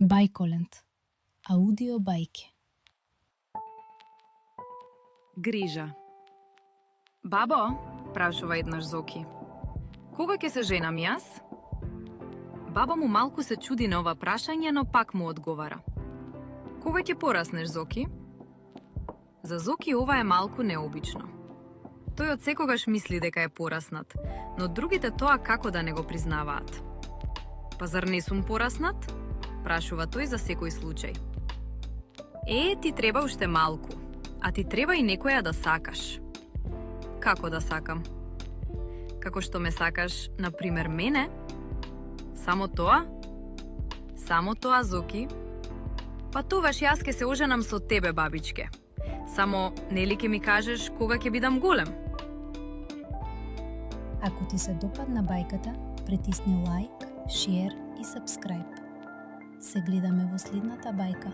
Бајколент. Аудио бајки. Грижа. Бабо, прашува еднаш Зоки, кога ќе се женам јас? Баба му малку се чуди на ова прашање, но пак му одговара. Кога ќе пораснеш, Зоки? За Зоки ова е малку необично. Тој од секогаш мисли дека е пораснат, но другите тоа како да не го признаваат. Па зар не сум пораснат? Прашува тој за секој случај. Ти треба уште малку, а ти треба и некоја да сакаш. Како да сакам? Како што ме сакаш, например, мене? Само тоа? Само тоа, Зоки? Па тогаш јас ке се оженам со тебе, бабичке. Само, нели ке ми кажеш кога ќе бидам голем? Ако ти се допадна бајката, притисни лайк, шер и сабскрајб. Се гледаме во следната бајка.